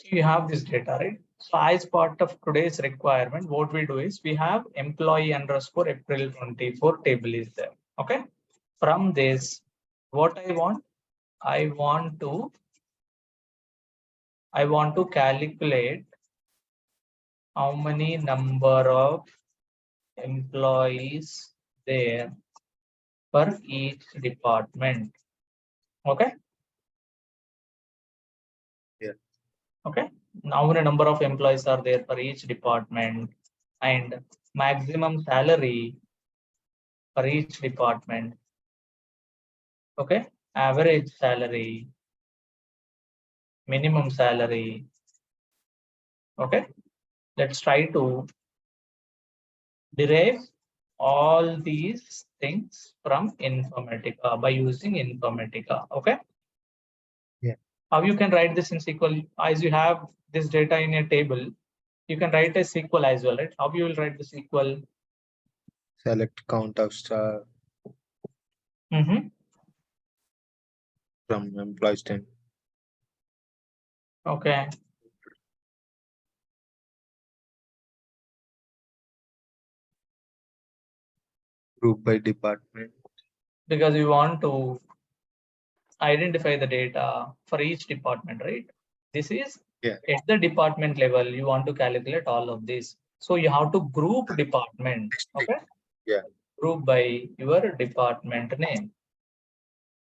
So you have this data, right? So as part of today's requirement, what we do is we have employee underscore April 24 table is there. Okay. From this, what I want to calculate how many number of employees there for each department. Okay. Yeah. Okay. How many number of employees are there for each department and maximum salary for each department. Okay. Average salary, minimum salary. Okay. Let's try to derive all these things from Informatica by using Informatica. Okay. Yeah. How you can write this in SQL? As you have this data in a table, you can write a SQL as well, right? How you will write the SQL? Select count of star from employees 10. Okay. Group by department. Because you want to identify the data for each department, right? This is at the department level, you want to calculate all of this. So you have to group department, okay? Yeah. Group by your department name.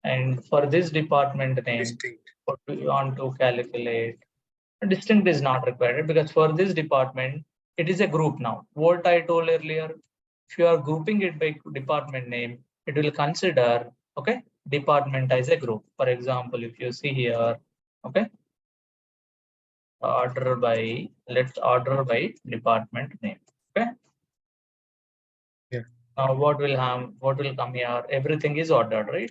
And for this department name, what do you want to calculate? Distinct is not required because for this department, it is a group now. What I told earlier, if you are grouping it by department name, it will consider, okay, department as a group. For example, if you see here, okay, let's order by department name. Okay. Yeah. Now what will come here? Everything is ordered, right?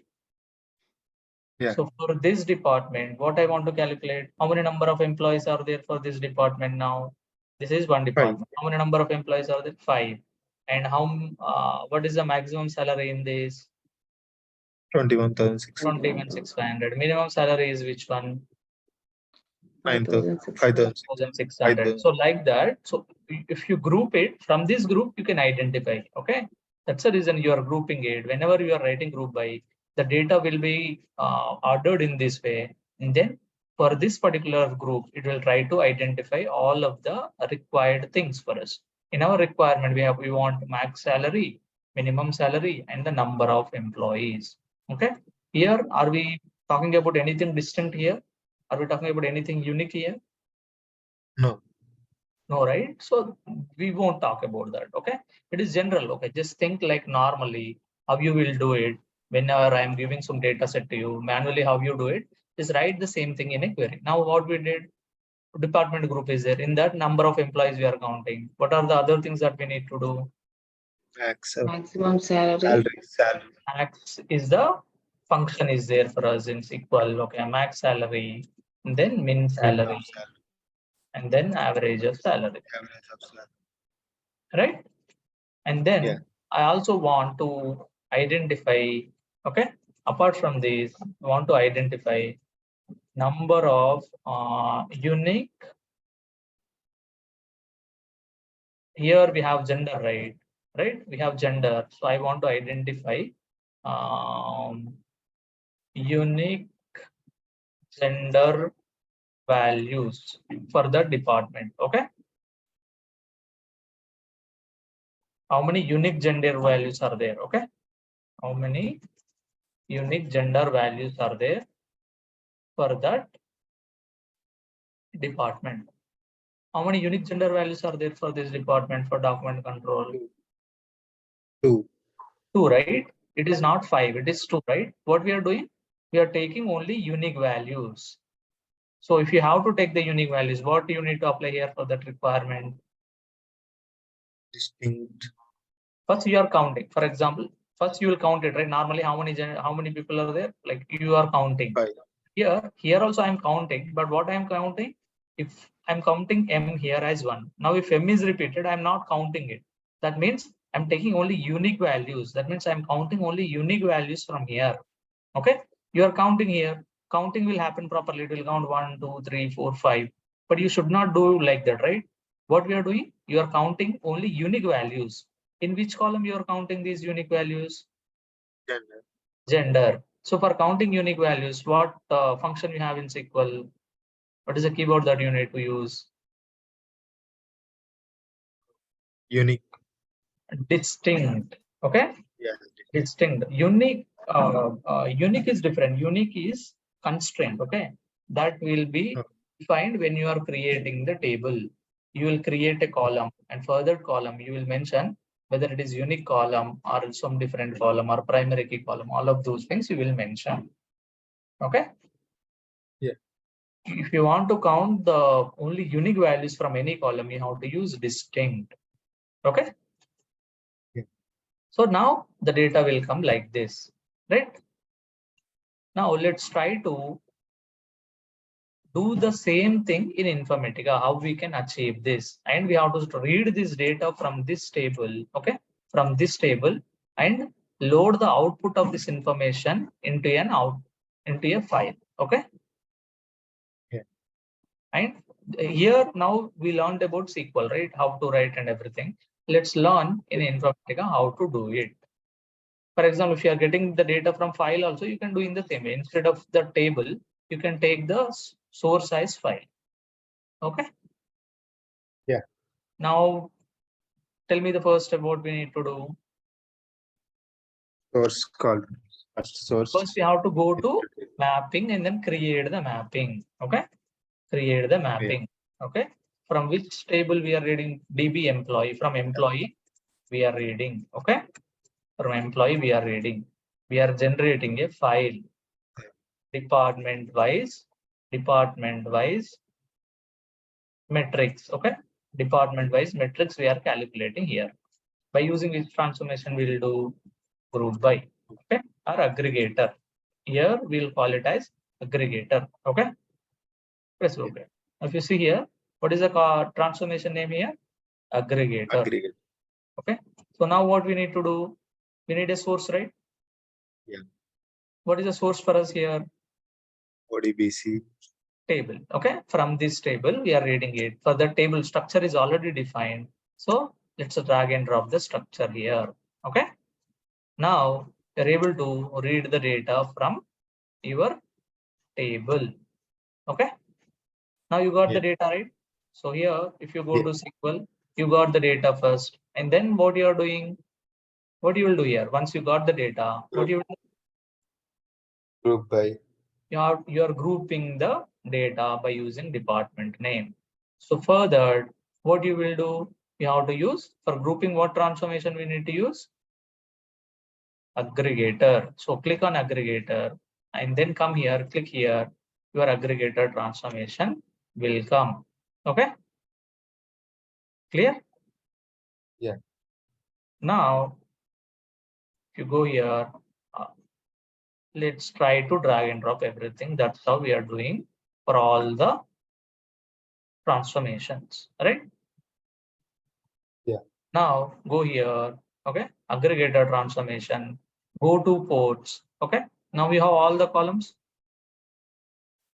Yeah. So for this department, what I want to calculate, how many number of employees are there for this department now? This is one department. 5. How many number of employees are there? 5. And what is the maximum salary in this? 21,600. 21,600. Minimum salary is which one? 5,600. So like that. So if you group it from this group, you can identify. Okay. That's the reason you are grouping it. Whenever you are writing group by, the data will be ordered in this way. And then for this particular group, it will try to identify all of the required things for us. In our requirement, we want max salary, minimum salary, and the number of employees. Okay. Here, are we talking about anything distinct here? Are we talking about anything unique here? No. No, right? So we won't talk about that. Okay. It is general. Okay. Just think like normally how you will do it. Whenever I'm giving some data set to you, manually how you do it is write the same thing in a query. Now what we did, department group is there. In that number of employees we are counting. What are the other things that we need to do? Maximum salary. Max is the function is there for us in SQL. Okay. Max salary, and then min salary. And then average of salary. Right? And then I also want to identify, okay, apart from this, I want to identify number of unique. Here we have gender, right? We have gender. So I want to identify unique gender values for the department. Okay. How many unique gender values are there? Okay. How many unique gender values are there for that department? How many unique gender values are there for this department for document control? 2. 2, right? It is not 5, it is 2, right? What we are doing? We are taking only unique values. So if you have to take the unique values, what do you need to apply here for that requirement? Distinct. First you are counting. For example, first you will count it, right? Normally, how many people are there? Like you are counting. 5. Here also I'm counting, but what I'm counting? If I'm counting M here as 1. Now if M is repeated, I'm not counting it. That means I'm taking only unique values. That means I'm counting only unique values from here. Okay. You are counting here. Counting will happen properly. It will count 1, 2, 3, 4, 5. But you should not do like that, right? What we are doing, you are counting only unique values. In which column you are counting these unique values? Gender. Gender. So for counting unique values, what function we have in SQL? What is the keyboard that you need to use? Unique. Distinct. Okay. Yeah. Distinct. Unique. Unique is different. Unique is constraint. Okay. That will be Oh. defined when you are creating the table. You will create a column, and for that column you will mention whether it is unique column or some different column or primary key column. All of those things you will mention. Okay. Yeah. If you want to count the only unique values from any column, you have to use distinct. Okay. Yeah. So now the data will come like this, right? Now let's try to do the same thing in Informatica, how we can achieve this. And we have to read this data from this table, okay? From this table, and load the output of this information into into a file, okay? Yeah. And here now we learned about SQL, right? How to write and everything. Let's learn in Informatica how to do it. For example, if you are getting the data from file also, you can do in the same way. Instead of the table, you can take the source size file. Okay. Yeah. Now, tell me the first step what we need to do. Source called first source. First, we have to go to mapping and then create the mapping. Okay. Create the mapping. Yeah. Okay. From which table we are reading? DB employee. From employee, we are reading. Okay. From employee, we are reading. We are generating a file. Department wise metrics. Okay. Department wise metrics we are calculating here. By using which transformation we will do? Group by. Okay. Or aggregator. Here we'll call it as aggregator. Okay. Press OK. If you see here, what is the transformation name here? Aggregator. Aggregator. Okay. So now what we need to do? We need a source, right? Yeah. What is the source for us here? ODBC. Table. Okay. From this table, we are reading it. For the table structure is already defined. So let's drag and drop the structure here. Okay. Now you're able to read the data from your table. Okay. Now you got the data, right? So here, if you go to SQL, you got the data first. And then what you are doing, what you will do here? Once you got the data, what you will do? Group by. You are grouping the data by using department name. So further, what you will do, you have to use for grouping what transformation we need to use? Aggregator. So click on aggregator and then come here, click here, your aggregator transformation will come. Okay. Clear? Yeah. Now, if you go here, let's try to drag and drop everything. That's how we are doing for all the transformations, right? Yeah. Now go here, okay? Aggregator transformation, go to ports, okay? Now we have all the columns,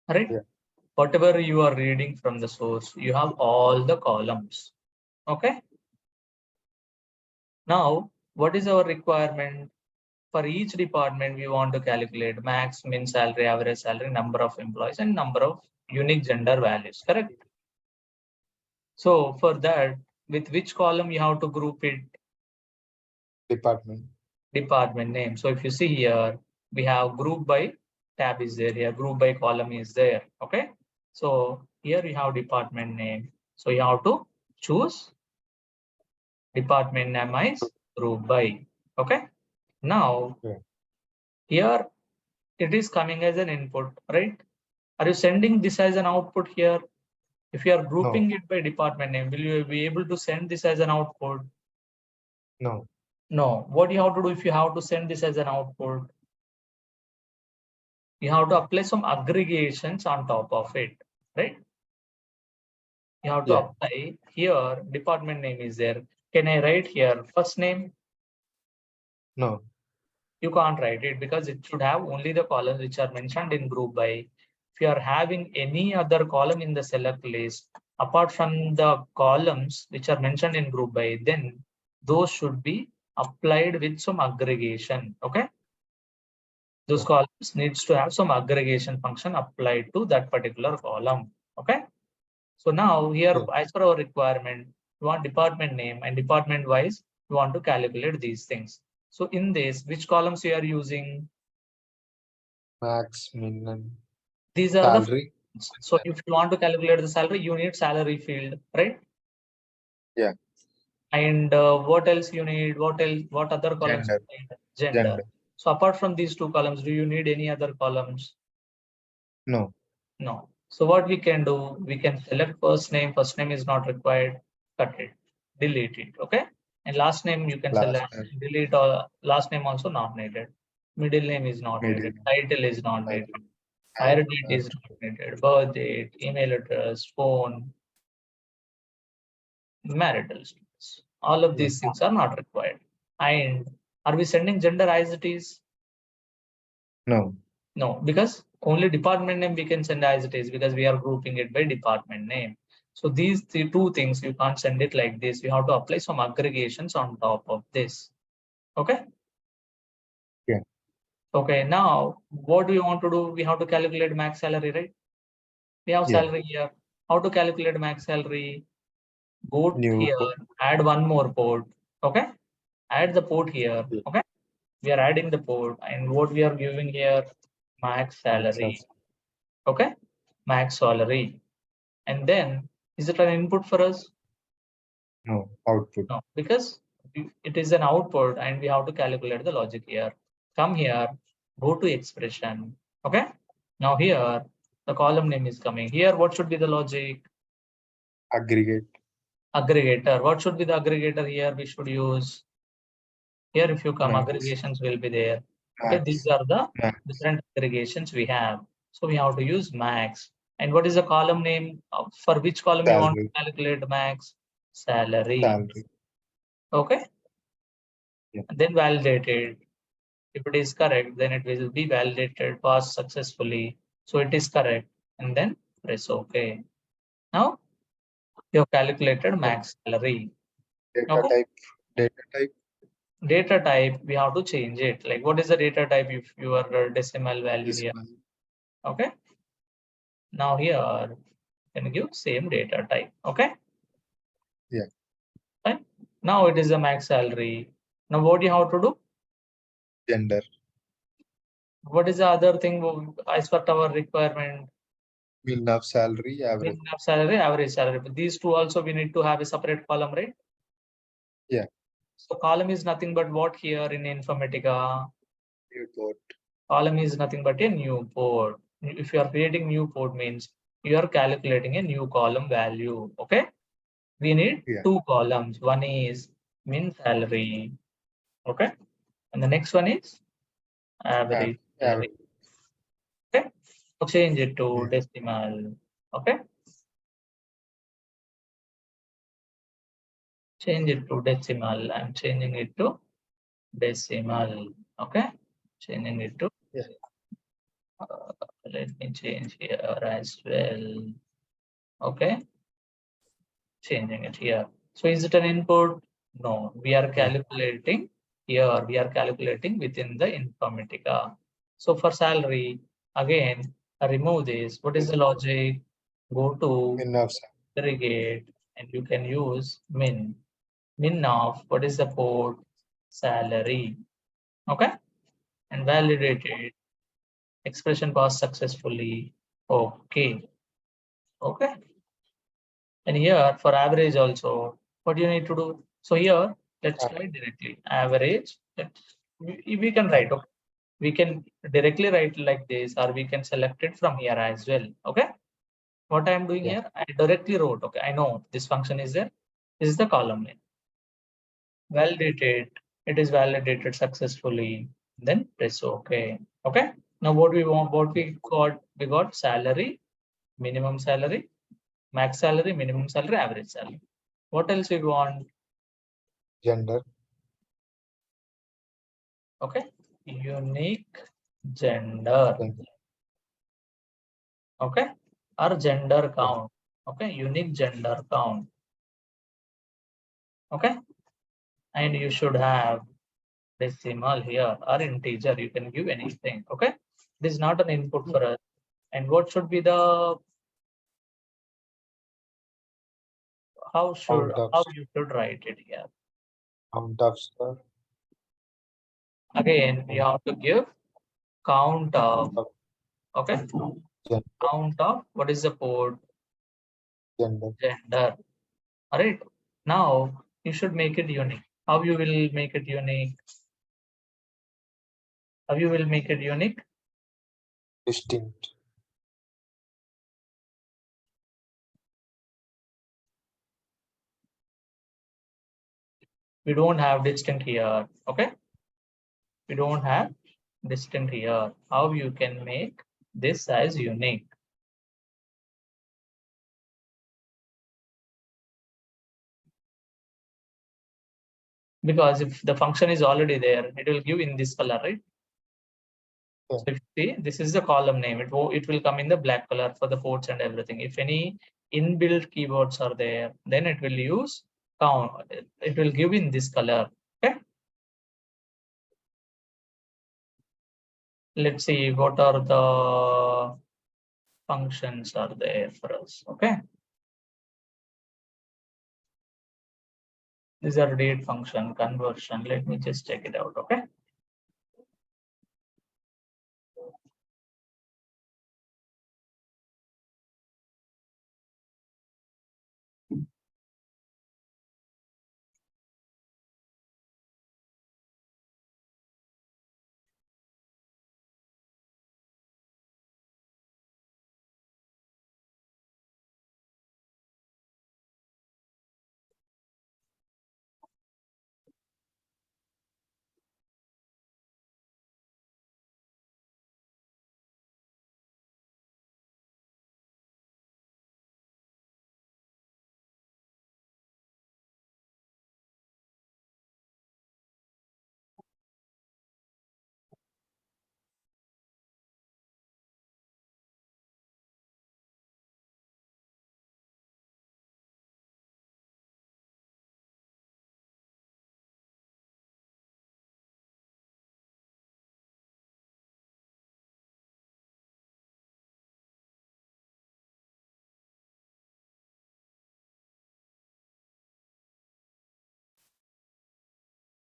right? Yeah. Whatever you are reading from the source, you have all the columns, okay? Now, what is our requirement? For each department, we want to calculate max, min salary, average salary, number of employees, and number of unique gender values, correct? So for that, with which column you have to group it? Department. Department name. So if you see here, we have group by tab is there here, group by column is there. Okay. So here we have department name. So you have to choose department name is group by. Okay. Now here it is coming as an input, right? Are you sending this as an output here? If you are grouping it by department name, will you be able to send this as an output? No. No. What you have to do if you have to send this as an output? You have to apply some aggregations on top of it, right? You have to apply here, department name is there. Can I write here first name? No. You can't write it because it should have only the columns which are mentioned in group by. if you are having any other column in the select list, apart from the columns which are mentioned in group by, then those should be applied with some aggregation. Okay. Those columns needs to have some aggregation function applied to that particular column. Okay. So now here, as per our requirement, we want department name and department wise, we want to calculate these things. So in this, which columns we are using? Max, min, and These are the salary. fields. So if you want to calculate the salary, you need salary field, right? Yeah. And what else you need? What else? What other columns? Gender. You need? Gender. So apart from these two columns, do you need any other columns? No. No. So what we can do, we can select first name. First name is not required. Cut it, delete it. Okay. And last name you can Last select, name. delete, or last name also not needed. Middle name is not Middle needed. Title is not name. needed. Hire date is not needed. Birth date, email address, phone, marital status. All of these things are not required. And are we sending gender as it is? No. No, because only department name we can send as it is, because we are grouping it by department name. So these two things, you can't send it like this. You have to apply some aggregations on top of this. Okay. Yeah. Okay. Now, what do we want to do? We have to calculate max salary, right? We have Yeah. salary here. How to calculate max salary? Go New here, port. add one more port. Okay. Add the port here. Yeah. Okay. We are adding the port, and what we are giving here, max salary. Okay. Max salary. And then, is it an input for us? No. Output. No, because it is an output and we have to calculate the logic here. Come here, go to expression. Okay. Now here, the column name is coming. Here, what should be the logic? Aggregate. Aggregator. What should be the aggregator here? We should use here. If you come, Max. aggregations will be there. Okay, Max. these are the Max. different aggregations we have. So we have to use max. And what is the column name? For which column you want to Salary. calculate max? Salary. Salary. Okay. Yeah. And then validate it. If it is correct, then it will be validated, passed successfully. So it is correct. And then press OK. Now you have calculated max salary. Data Okay. type. Data type. Data type, we have to change it. Like, what is the data type if your decimal value here? Okay. Now here, you can give same data type. Okay. Yeah. Fine. Now it is a max salary. Now what do you have to do? Gender. What is the other thing as per our requirement? Mean of salary. Average. Mean of salary, average salary. But these two also we need to have a separate column, right? Yeah. So column is nothing but what here in Informatica? New port. Column is nothing but a new port. If you are creating new port means you are calculating a new column value. Okay. We need two columns. One is min salary. Okay. And the next one is average salary. Okay. So change it to decimal. Okay. Change it to decimal. I'm changing it to decimal. Okay. Changing it to let me change here as well. Okay. Changing it here. So is it an input? No, we are calculating here. We are calculating within the Informatica. So for salary, again, remove this. What is the logic? Go to aggregate and you can use min. Min of what is the port? Salary. Okay. And validate it. Expression passed successfully. Okay. Okay. And here for average also, what do you need to do? So here, let's write directly average. We can write, okay. We can directly write like this, or we can select it from here as well. Okay. What I am doing here, I directly wrote, okay. I know this function is there. This is the column name. Validated. It is validated successfully. Then press OK. Okay. Now what we want, what we got salary, minimum salary, max salary, minimum salary, average salary. What else we want? Gender. Okay. Unique gender. okay, or gender count, okay, unique gender count, okay, and you should have decimal here or integer. You can give anything, okay. This is not an input for us. And what should be the how you should write it here? Count of star. Again, you have to give count of, okay, Gender. count of what is the code? Gender. Gender. All right. Now you should make it unique. How you will make it unique? How you will make it unique? Distinct. We don't have distinct here, okay? We don't have distinct here. How you can make this as unique? Because if the function is already there, it will give in this color, right? Yeah. So if you see, this is the column name. It will come in the black color for the ports and everything. If any inbuilt keywords are there, then it will use count. It will give in this color. Okay. Let's see what are the functions are there for us. Okay. These are date function, conversion. Let me just check it out. Okay.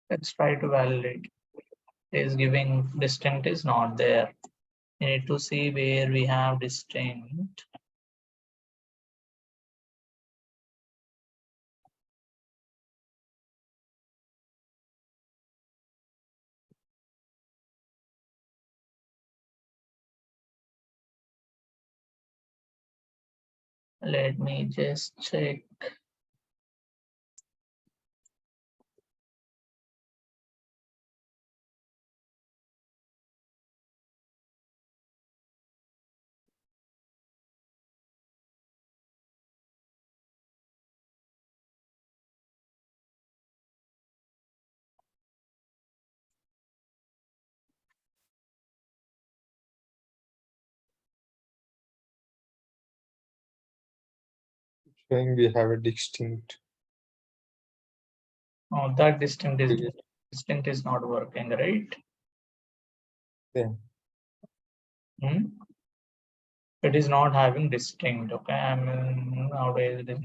Let's try to validate. Is giving distinct is not there. You need to see where we have distinct. Let me just check. Showing we have a distinct. Oh, that distinct is not working, right? Yeah. Hmm? It is not having distinct. Okay, I mean nowadays it is.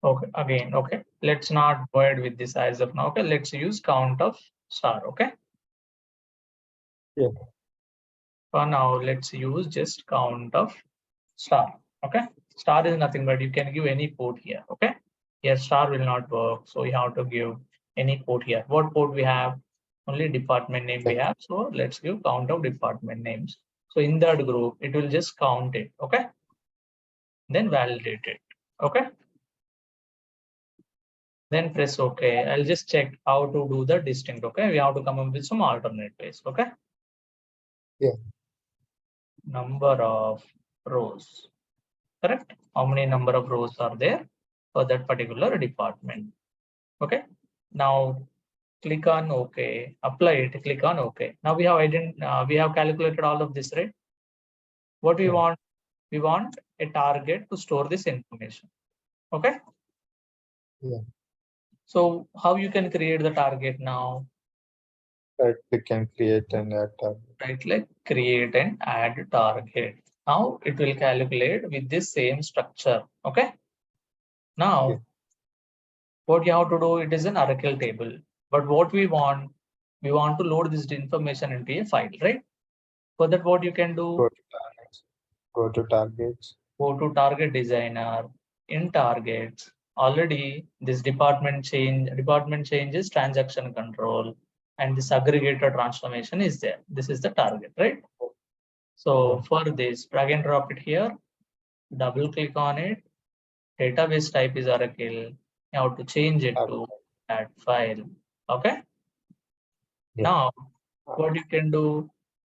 Okay, again, okay. Let's not go ahead with this as of now. Okay, let's use count of star. Okay. Yeah. For now, let's use just count of star. Okay. Star is nothing but you can give any port here. Okay. Here star will not work. So you have to give any port here. What port we have? Only department name we have. So let's give count of department names. So in that group, it will just count it. Okay. Then validate it. Okay. Then press OK. I'll just check how to do the distinct. Okay. We have to come up with some alternate ways. Okay. Yeah. Number of rows. Correct? How many number of rows are there for that particular department? Okay. Now click on OK. Apply it. Click on OK. Now we have calculated all of this, right? What we Yeah. want? We want a target to store this information. Okay. Yeah. So how you can create the target now? Right, we can create an add target. Right, click create and add target. Now it will calculate with this same structure. Okay. Now Yeah. what you have to do, it is an Oracle table. But what we want to load this information into a file, right? For that, what you can do? Go to targets. Go to targets. Go to target designer. In targets, already this department changes transaction control, and this aggregator transformation is there. This is the target, right? So Yeah. for this, drag and drop it here, double click on it. Database type is Oracle. You have to change it to add file. Okay. Yeah. Now, what you can do,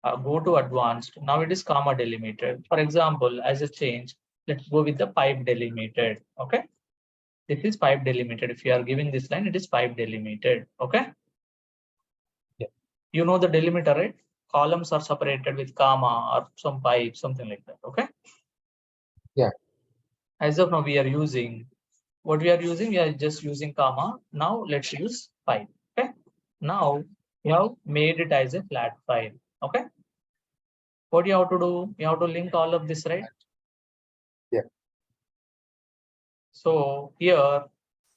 go to advanced. Now it is comma delimited. For example, as a change, let's go with the pipe delimited. Okay. This is pipe delimited. If you are giving this line, it is pipe delimited. Okay. Yeah. You know the delimiter, right? Columns are separated with comma or some pipe, something like that. Okay. Yeah. As of now, we are using what we are using. We are just using comma. Now let's use pipe. Okay. Now we have made it as a flat file. Okay. What you have to do? You have to link all of this, right? Yeah. So here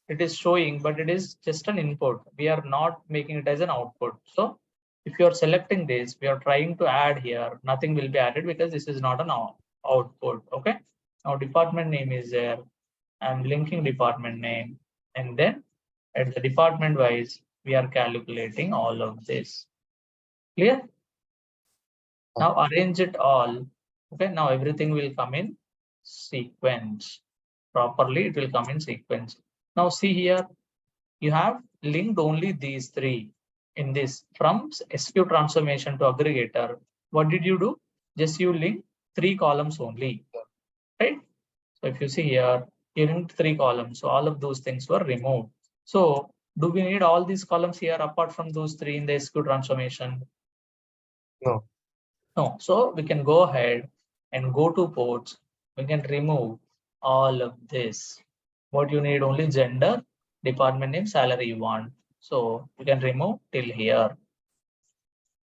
it is showing, but it is just an input. We are not making it as an output. So if you are selecting this, we are trying to add here, nothing will be added because this is not an output. Okay. Now department name is there. I'm linking department name, and then at the department wise, we are calculating all of this. Clear? Now arrange it all. Okay. Now everything will come in sequence. Properly, it will come in sequence. Now see here, you have linked only these three in this from SQ transformation to aggregator. What did you do? Just you link 3 columns only, right? So if you see here, you linked 3 columns. So all of those things were removed. So do we need all these columns here apart from those 3 in the SQ transformation? No. No. So we can go ahead and go to ports. We can remove all of this. What you need only gender, department name, salary you want. So you can remove till here.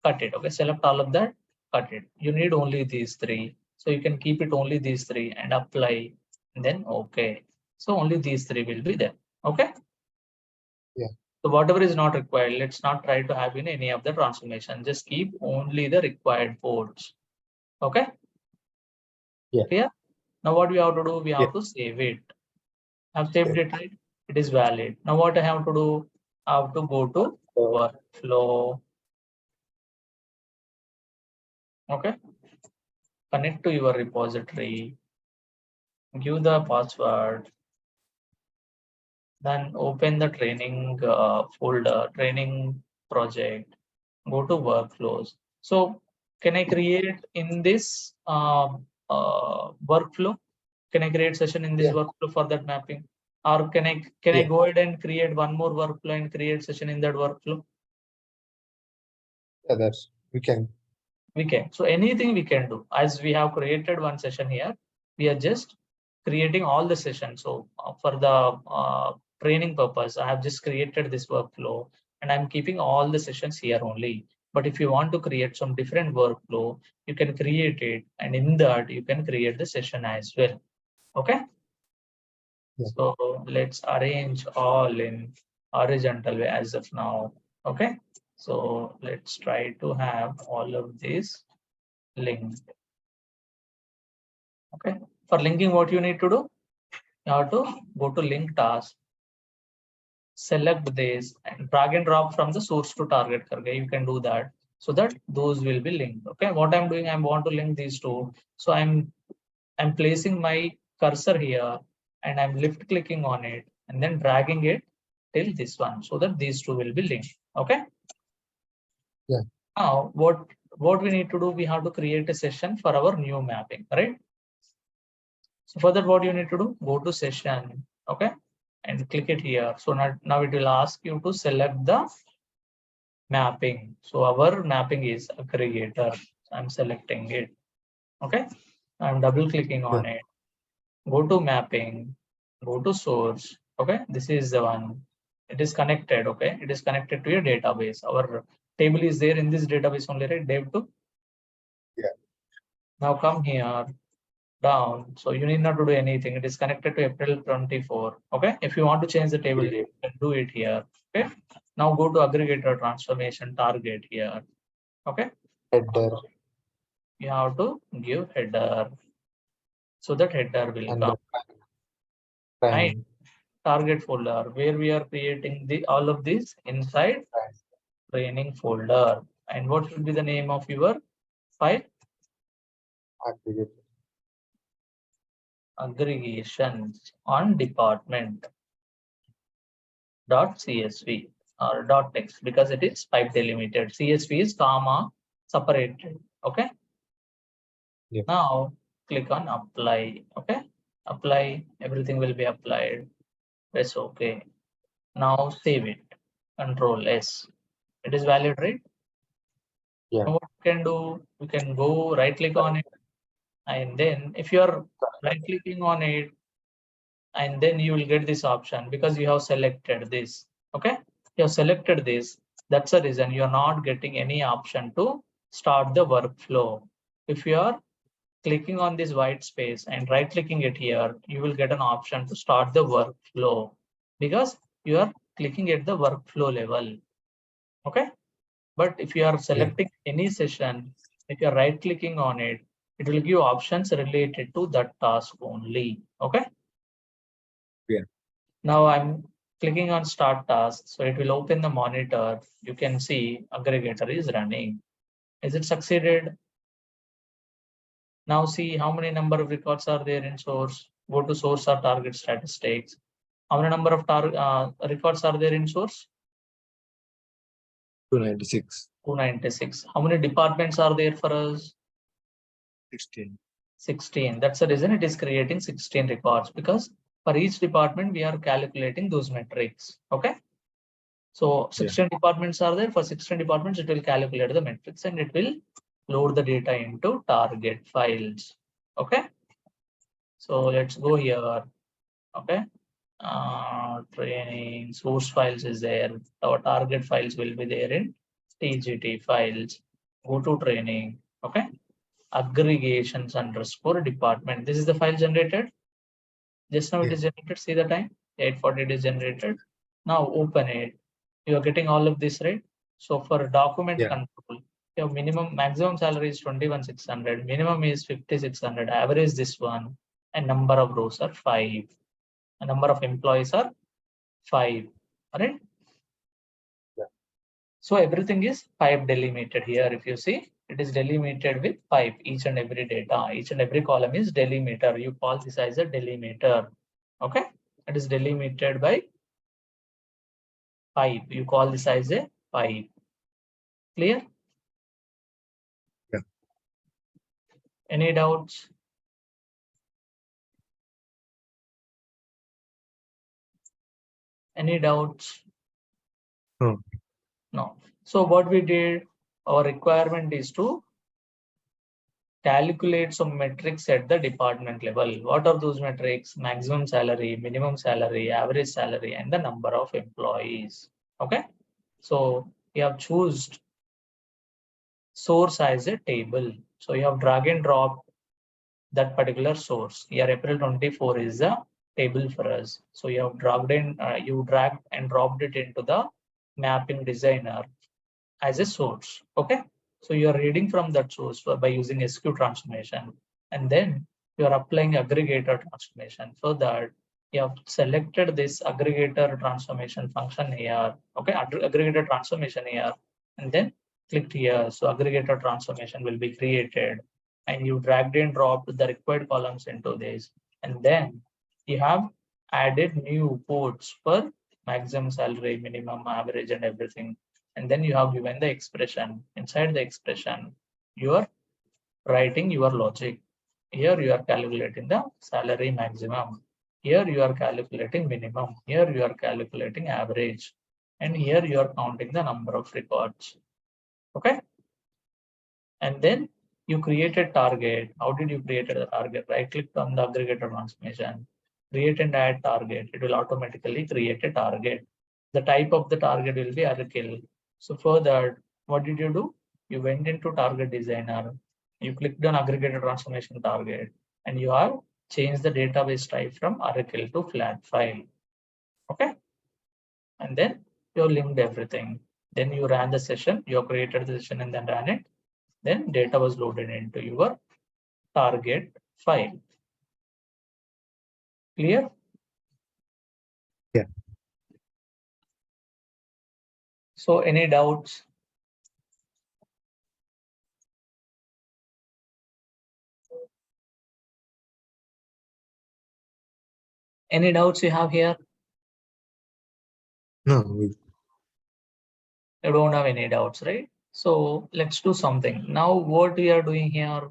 Cut it. Okay. Select all of that. Cut it. You need only these 3. So you can keep it only these 3 and apply. And then okay. So only these 3 will be there. Okay. Yeah. So whatever is not required, let's not try to have in any of the transformation. Just keep only the required ports. Okay. Yeah. Clear? Now what we have to do? We have to save it. I've saved it, right? It is valid. Now what I have to do? I have to go to workflow. Okay. Connect to your repository. Give the password. Then open the training folder, training project. Go to workflows. So can I create in this workflow? Can I create session in this workflow for that mapping? Or can I go ahead and create one more workflow and create session in that workflow? Yeah, that's we can. We can. So anything we can do. As we have created one session here, we are just creating all the sessions. So for the training purpose, I have just created this workflow and I'm keeping all the sessions here only. But if you want to create some different workflow, you can create it, and in that you can create the session as well. Okay. Yeah. So let's arrange all in horizontal way as of now. Okay. So let's try to have all of these linked. Okay. For linking, what you need to do? You have to go to link task, select this and drag and drop from the source to target. You can do that so that those will be linked. Okay. What I'm doing, I want to link these two. So I'm placing my cursor here and I'm left clicking on it and then dragging it till this one so that these two will be linked. Okay. Yeah. Now what we need to do, we have to create a session for our new mapping, right? So for that, what you need to do, go to session, okay, and click it here. So now it will ask you to select the mapping. So our mapping is aggregator. I'm selecting it. Okay, I'm double clicking on it. Go to mapping, go to source. Okay, this is the one. It is connected. Okay, it is connected to your database. Our table is there in this database only, right? Dev2. Yeah. Now come here down. So you need not to do anything. It is connected to April 24. Okay. If you want to change the table name, you can do it here. Okay. Now go to aggregator transformation target here. Okay. Header You have to give header. So that header will and come. Right. training. Target folder where we are creating the all of this inside training folder. And what should be the name of your file? Aggregator. Aggregations on department .csv or .text because it is pipe delimited. CSV is comma separated. Okay. Yeah. Now click on apply. Okay. Apply. Everything will be applied. Press OK. Now save it. Control S. It is valid, right? Yeah. Now what you can do? You can go right click on it, and then if you are right clicking on it, and then you will get this option because you have selected this. Okay, you have selected this. That's the reason you are not getting any option to start the workflow. If you are clicking on this white space and right clicking it here, you will get an option to start the workflow because you are clicking at the workflow level. Okay, but if you are selecting any session, if you are right clicking on it, it will give options related to that task only. Okay. Yeah. Now I'm clicking on start task. So it will open the monitor. You can see aggregator is running. Is it succeeded? Now see how many number of records are there in source. Go to source or target statistics. How many number of records are there in source? 296. 296. How many departments are there for us? 16. 16. That's the reason it is creating 16 records because for each department, we are calculating those metrics. Okay. So 16 departments are there. For 16 departments, it will calculate the metrics and it will load the data into target files. Okay. So let's go here. Okay. Training source files is there. Our target files will be there in TGT files. Go to training. Okay. Aggregations underscore department. This is the file generated. Just now it is generated. See the time 8:40 it is generated. Now open it. You are getting all of this, right? So for document control, your minimum maximum salary is 21,600, minimum is 5,600, average this one, and number of rows are 5. A number of employees are 5. All right. So everything is pipe delimited here. If you see, it is delimited with pipe. Each and every data, each and every column is delimiter. You call this as a delimiter. Okay, it is delimited by pipe. You call this as a pipe. Clear? Yeah. Any doubts? Any doubts? No. No. So what we did, our requirement is to calculate some metrics at the department level. What are those metrics? Maximum salary, minimum salary, average salary, and the number of employees. Okay. So you have chosen source as a table. So you have drag and drop that particular source. Here April 24 is a table for us. So you have dragged and dropped it into the mapping designer as a source. Okay. So you are reading from that source by using SQ transformation. And then you are applying aggregator transformation so that you have selected this aggregator transformation function here. Okay. Aggregator transformation here. And then clicked here. So aggregator transformation will be created. And you dragged and dropped the required columns into this. And then you have added new ports for maximum salary, minimum, average, and everything. And then you have given the expression. Inside the expression, you are writing your logic. Here you are calculating the salary maximum. Here you are calculating minimum. Here you are calculating average. And here you are counting the number of records. Okay. And then you create a target. How did you create a target? Right click on the aggregator transformation, create and add target. It will automatically create a target. The type of the target will be Oracle. So for that, what did you do? You went into target designer, you clicked on aggregator transformation target, and you have changed the database type from Oracle to flat file. Okay. And then you linked everything. Then you ran the session, you created the session and then ran it. Then data was loaded into your target file. Clear? Yeah. So any doubts? Any doubts you have here? No, You don't have any doubts, right? So let's do something. Now what we are doing here,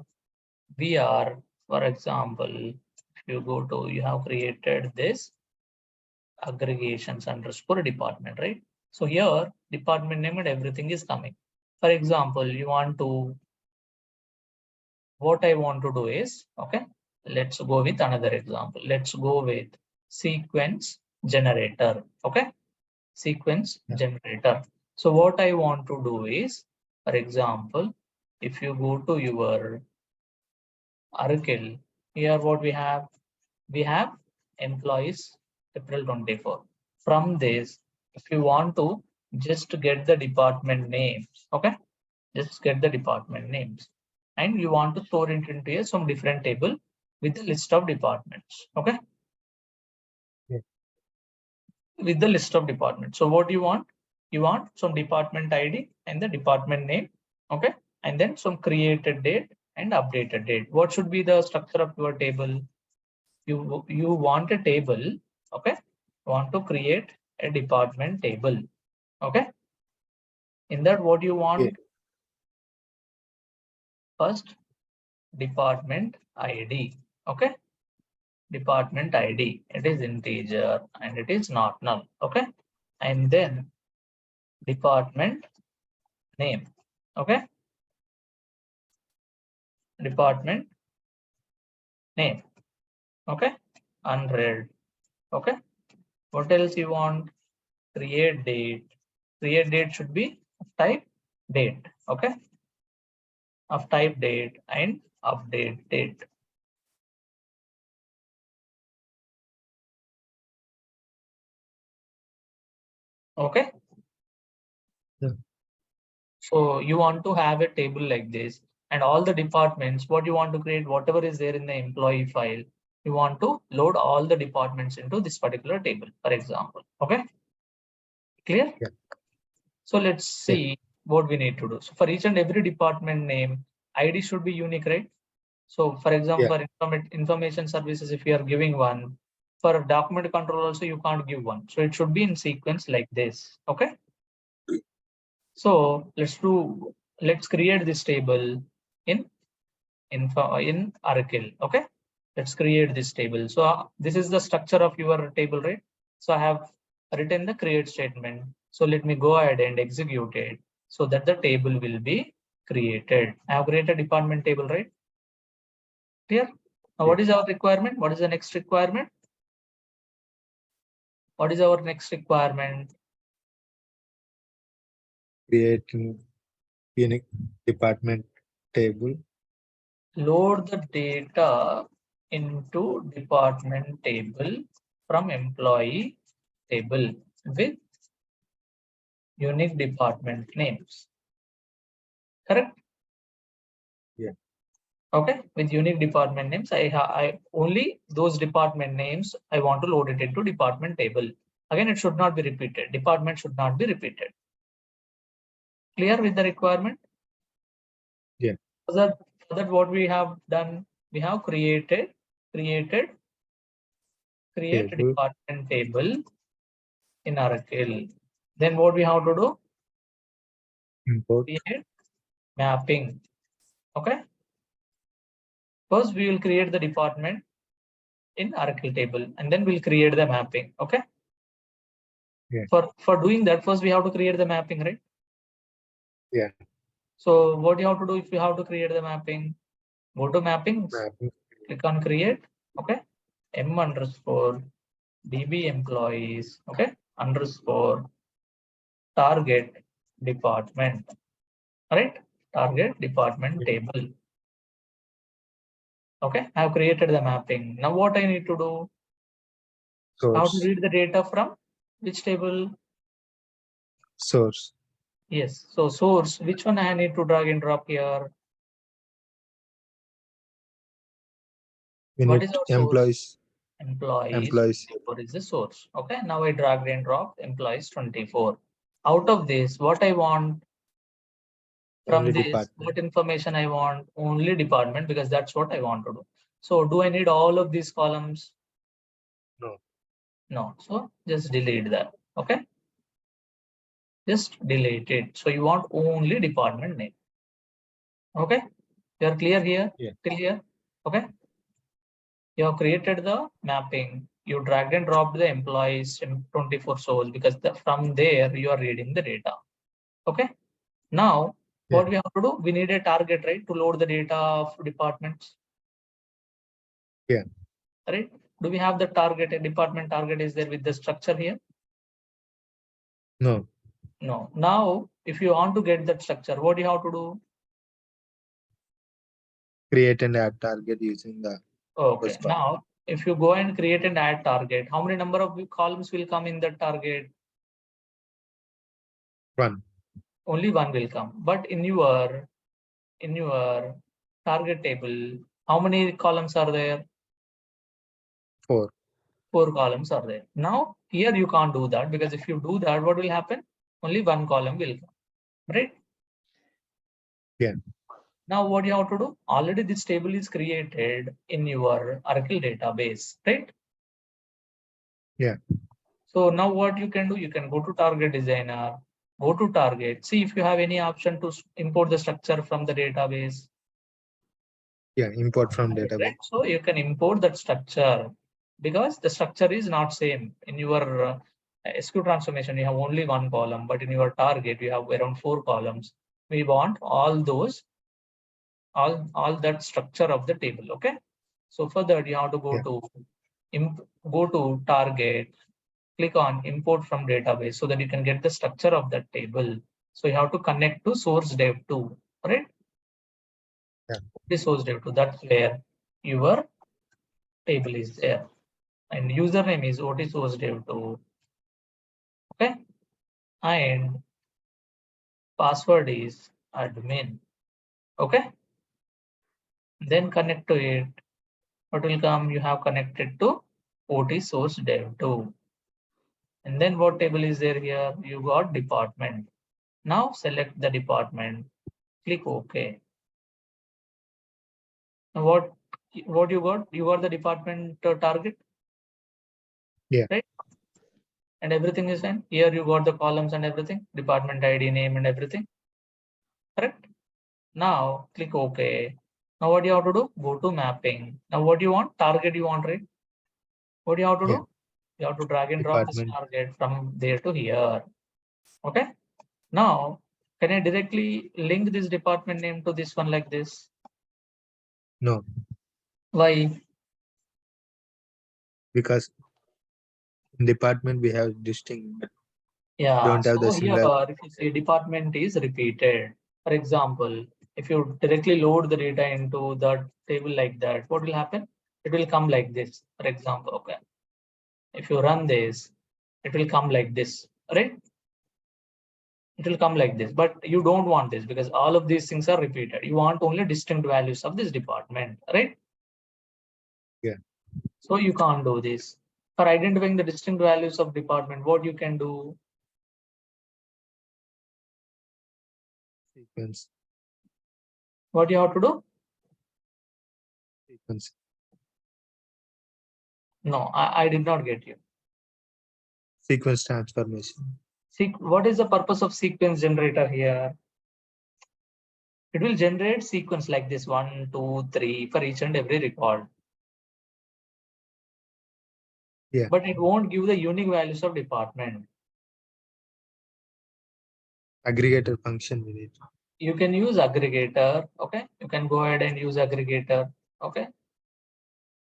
we are, for example, if you go to, you have created this aggregations underscore department, right? So here department name and everything is coming. For example, you want to, what I want to do is, okay, let's go with another example. Let's go with sequence generator, okay? Sequence generator. So what I want to do is, for example, if you go to your Oracle, here what we have employees April 24. From this, if you want to just get the department names, okay, just get the department names, and you want to store it into some different table with the list of departments, okay, with the list of departments. So what you want some department ID and the department name, okay, and then some created date and updated date. What should be the structure of your table? You want a table, okay, want to create a department table, okay. In that, what you want? First, department ID, okay, department ID, it is integer and it is not null, okay, and then department name, okay, department name, okay, unread, okay. What else you want? Create date should be type date, okay, of type date and update date. Okay. Yeah. So you want to have a table like this, and all the departments, what you want to create, whatever is there in the employee file, you want to load all the departments into this particular table, for example. Okay. Clear? Yeah. So let's see what we need to do. So for each and every department name, ID should be unique, right? So for example, for information services, if you are giving one, for document control also you can't give one. So it should be in sequence like this. Okay. So let's create this table in Oracle. Okay. Let's create this table. So this is the structure of your table, right? So I have written the create statement. So let me go ahead and execute it so that the table will be created. I have created department table, right? Clear? Now, what is our requirement? What is the next requirement? What is our next requirement? Creating unique department table. Load the data into department table from employee table with unique department names. Correct? Yeah. Okay, with unique department names, I only those department names I want to load it into department table. Again, it should not be repeated. Department should not be repeated. Clear with the requirement? Yeah. For that what we have done, we have create Table. department table in Oracle. Then what we have to do? Import. Create mapping. Okay. First, we will create the department in Oracle table, and then we'll create the mapping. Okay. Yeah. For doing that, first we have to create the mapping, right? Yeah. So what you have to do if you have to create the mapping? Go to mappings, Mapping. click on create. Okay. M_db employees. Okay. _ target department. Right. Target department table. Okay. I have created the mapping. Now what I need to do? How to Source. read the data from which table? Source. Yes. So source, which one I need to drag and drop here? We What need is our source? employees. Employees 24 is the source. Okay. Now I drag and drop employees 24. Out of this, what I want from Only this, department. what information I want? Only department, because that's what I want to do. So do I need all of these columns? No. No. So just delete that. Okay. Just delete it. So you want only department name. Okay. You are clear here? Yeah. Clear? Okay. You have created the mapping. You dragged and dropped the employees in 24 source because from there you are reading the data. Okay. Now, what we have to do? We need a target, right, to load the data of departments. Yeah. Right. Do we have the target? A department target is there with the structure here? No. No. Now, if you want to get that structure, what do you have to do? Create and add target using the. Okay. Now, if you go and create and add target, how many number of columns will come in that target? One. Only one will come. But in your target table, how many columns are there? 4. 4 columns are there. Now, here you can't do that because if you do that, what will happen? Only one column will come, right? Yeah. Now, what you have to do? Already this table is created in your Oracle database, right? Yeah. So now what you can do? You can go to Target Designer, go to Target, see if you have any option to import the structure from the database. Yeah, import from Right? database. So you can import that structure because the structure is not same. In your SQL transformation, you have only one column, but in your target, you have around 4 columns. We want all those, all that structure of the table. Okay. So for that, you have to go to target, click on import from database so that you can get the structure of that table. So you have to connect to source dev 2, right? Yeah. The source dev 2, that's where your table is there. And username is OT source dev 2. Okay. And password is admin. Okay. Then connect to it. What will come? You have connected to OT source dev 2. And then what table is there here? You got department. Now select the department. Click OK. Now what you got? You got the department target. Yeah. Right. And everything is in here. You got the columns and everything. Department ID, name, and everything. Correct. Now click OK. Now what you have to do? Go to mapping. Now what do you want? Target you want, right? What do you have to do? You have to drag and drop this target from there to here. Okay. Now, can I directly link this department name to this one like this? No. Why? Because in department we have distinct. Yeah. Don't have the So similar. here, if you say department is repeated, for example, if you directly load the data into the table like that, what will happen? It will come like this, for example. Okay. If you run this, it will come like this, right? It will come like this, but you don't want this because all of these things are repeated. You want only distinct values of this department, right? Yeah. So you can't do this. For identifying the distinct values of department, what you can do? Sequence. What you have to do? Sequence. No, I did not get you. Sequence transformation. What is the purpose of sequence generator here? It will generate sequence like this 1, 2, 3 for each and every record. Yeah. But it won't give the unique values of department. Aggregator function we need. You can use aggregator. Okay, you can go ahead and use aggregator. Okay,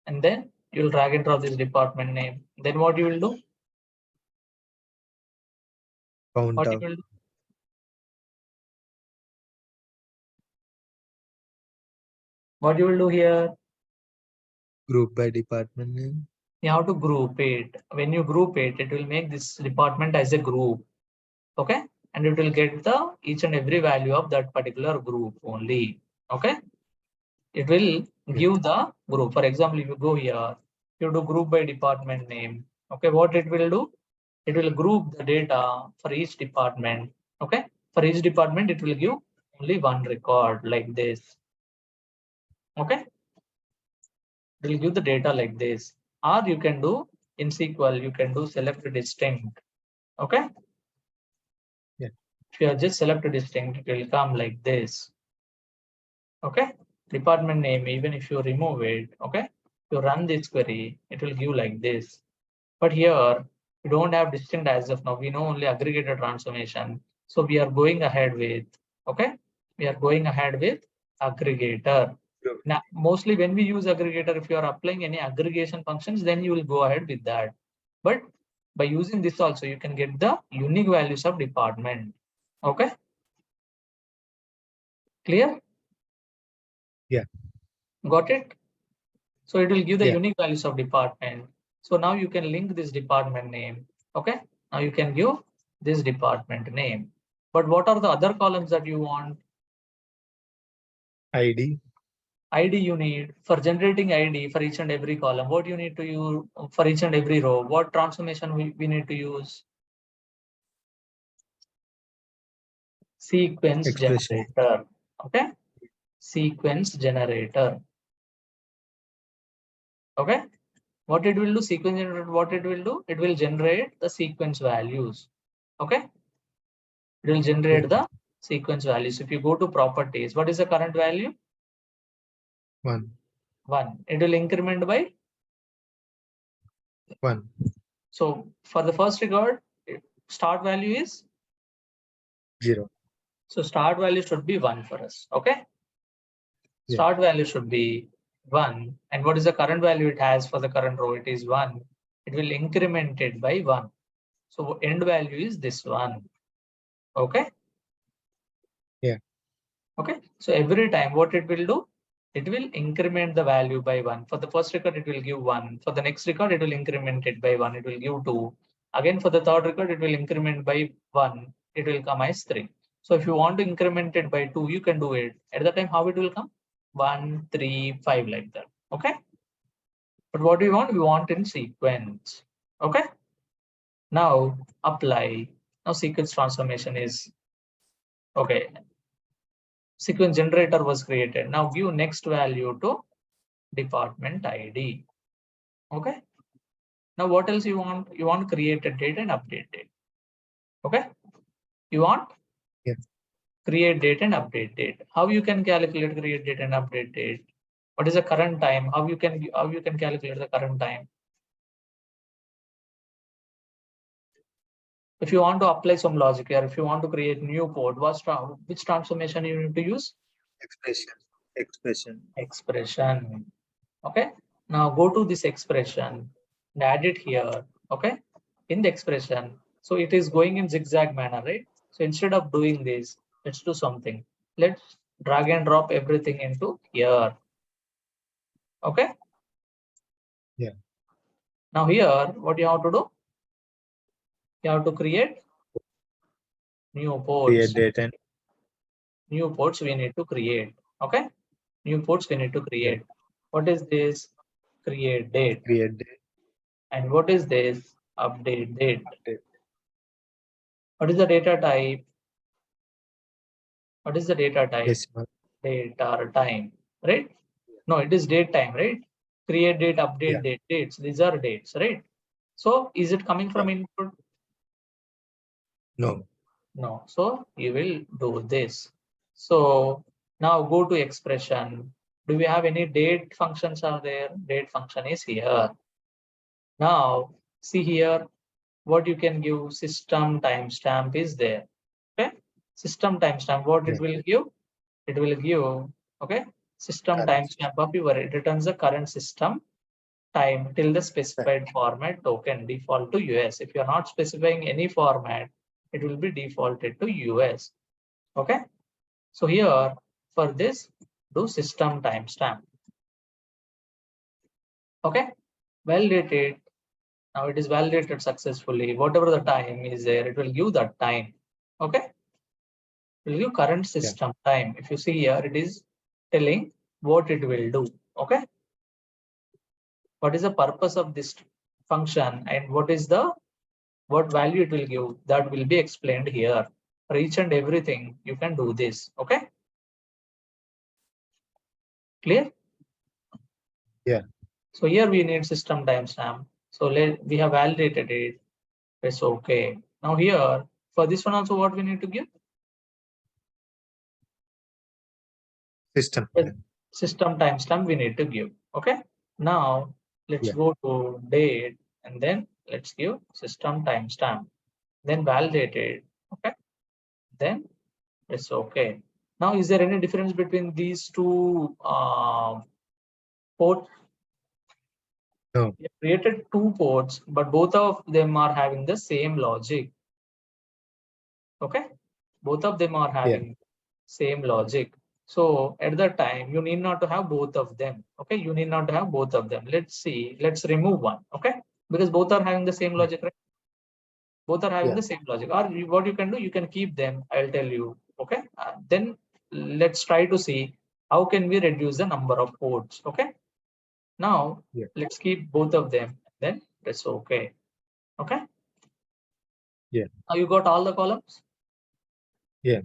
and then you'll drag and drop this department name. Then what you will do? Count What you of will do? What you will do here? group by department name. You have to group it. When you group it, it will make this department as a group. Okay, and it will get the each and every value of that particular group only. Okay, it will give the group. For example, if you go here, you do group by department name. Okay, what it will do? It will group the data for each department. Okay, for each department, it will give only one record like this. Okay, it will give the data like this. Or you can do in SQL, you can do select distinct. Okay. Yeah. If you are just select distinct, it will come like this. Okay. Department name, even if you remove it, okay, you run this query, it will give like this. But here, we don't have distinct as of now. We know only aggregator transformation. So we are going ahead with, okay, we are going ahead with aggregator. Sure. Now, mostly when we use aggregator, if you are applying any aggregation functions, then you will go ahead with that. But by using this also, you can get the unique values of department. Okay. Clear? Yeah. Got it? So it will give the Yeah. unique values of department. So now you can link this department name. Okay. Now you can give this department name. But what are the other columns that you want? ID. ID you need for generating ID for each and every column. What you need to use for each and every row? What transformation we need to use? Sequence Expression. generator. Okay. Sequence generator. Okay. What it will do, sequence generator, what it will do? It will generate the sequence values. Okay. It will generate the sequence values. If you go to properties, what is the current value? 1. 1. It will increment by 1. So for the first record, start value is 0. So start value should be 1 for us. Okay. Yeah. Start value should be 1. And what is the current value it has for the current row? It is 1. It will increment it by 1. So end value is this one. Okay. Yeah. Okay. So every time what it will do, it will increment the value by 1. For the first record, it will give 1. For the next record, it will increment it by 1. It will give 2. Again, for the third record, it will increment by 1. It will come as 3. So if you want to increment it by 2, you can do it. At the time, how it will come? 1, 3, 5 like that. Okay. But what do we want? We want in sequence. Okay. Now apply. Now sequence transformation is okay. Sequence generator was created. Now give next value to department ID. Okay. Now what else you want? You want create a date and update date. Okay. You want create date and update date. How you can calculate create date and update date? What is the current time? How you can calculate the current time? If you want to apply some logic here, if you want to create new code, which transformation you need to use? Expression. Expression. Okay. Now go to this expression and add it here. Okay. In the expression. So it is going in zigzag manner, right? So instead of doing this, let's do something. Let's drag and drop everything into here. Okay. Yeah. Now here, what you have to do? You have to create new ports. Create date and New ports we need to create. Okay. New ports we need to create. What is this? Create date. create date. And what is this? Update date. Update. What is the data type? What is the data type? Decimal. Data time, right? No, it is date time, right? Create date, update date, dates. These are dates, right? So is it coming from input? No. No. So you will do this. So Now go to expression. Do we have any date functions are there? Date function is here. Now see here what you can give. System timestamp is there. Okay, system timestamp, what it will give? It will give, okay, system timestamp of your, it returns the current system time till the specified format token default to US. If you're not specifying any format, it will be defaulted to US. Okay, so here for this, do system timestamp. Okay, validate. Now it is validated successfully. Whatever the time is there, it will give that time. Okay, will give current system time. If you see here, it is telling what it will do. Okay, what is the purpose of this function and what value it will give, that will be explained here. For each and everything you can do this. Okay, clear? Yeah. So here we need system timestamp. So we have validated it. It's okay. Now here for this one also, what we need to give? System Timestamp we need to give. Okay, now let's go to date and then let's give system timestamp, then validate it. Okay, then it's okay. Now is there any difference between these two ports? No. We have created two ports, but both of them are having the same logic. Okay, both of them are having same logic. So at that time, you need not to have both of them. Okay, you need not to have both of them. Let's see, let's remove one. Okay, because both are having the same logic, right? Both are having the same logic. Or what you can do, you can keep them. I'll tell you. Okay, then let's try to see how can we reduce the number of ports. Okay, now let's keep both of them. Then that's okay. Okay. Yeah. Now you got all the columns. Yeah.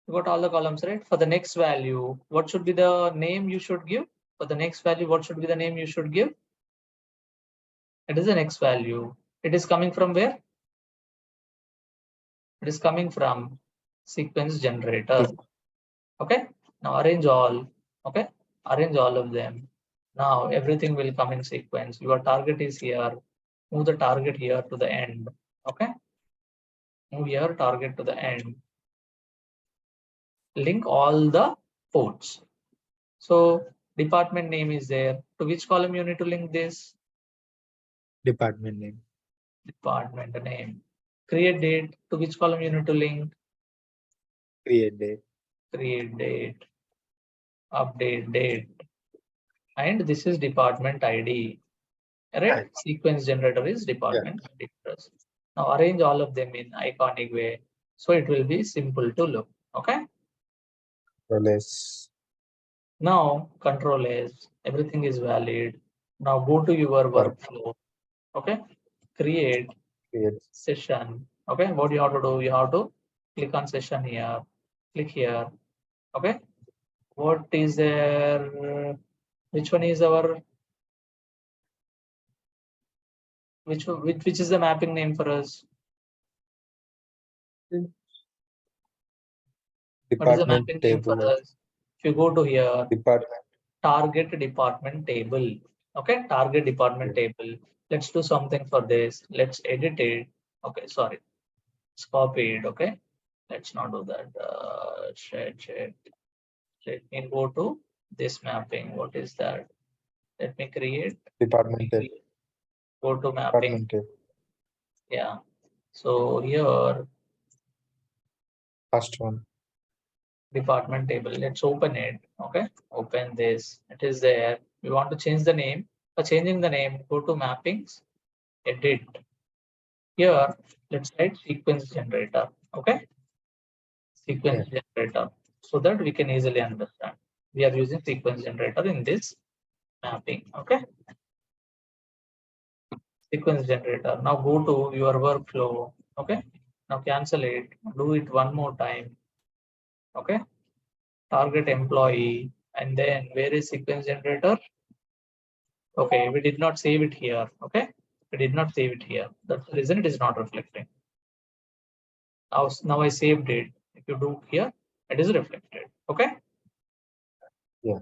You got all the columns, right? For the next value, what should be the name you should give? For the next value, what should be the name you should give? It is the next value. It is coming from where? It is coming from sequence generator. Okay. Now arrange all. Okay. Arrange all of them. Now everything will come in sequence. Your target is here. Move the target here to the end. Okay. Move your target to the end. Link all the ports. So department name is there. To which column you need to link this? Department name. Department name. Create date. To which column you need to link? Create date. Create date. Update date. And this is department ID. Right? Sequence generator is department ID. Now arrange all of them in iconic way. So it will be simple to look. Okay. Now control S. Everything is valid. Now go to your workflow. Okay. Create session. Okay, what you have to do, you have to click on session here, click here. Okay, what is there? Which one is our which is the mapping name for us? What is the mapping name for us? If you go to here, target department table. Okay, target department table. Let's do something for this. Let's edit it. Okay, sorry, it's copied. Okay, let's not do that. Share. Let me go to this mapping. What is that? Let me create department table. Go to mapping. Yeah. So here, first one, department table. Let's open it. Okay. Open this. It is there. We want to change the name. For changing the name, go to mappings, edit. Here, let's write sequence generator. Okay. Sequence generator. So that we can easily understand. We are using sequence generator in this mapping. Okay. Sequence generator. Now go to your workflow. Okay. Now cancel it. Do it one more time. Okay. Target employee. And then where is sequence generator? Okay. We did not save it here. Okay. We did not save it here. That's the reason it is not reflecting. Now I saved it. If you do here, it is reflected. Okay. Yeah.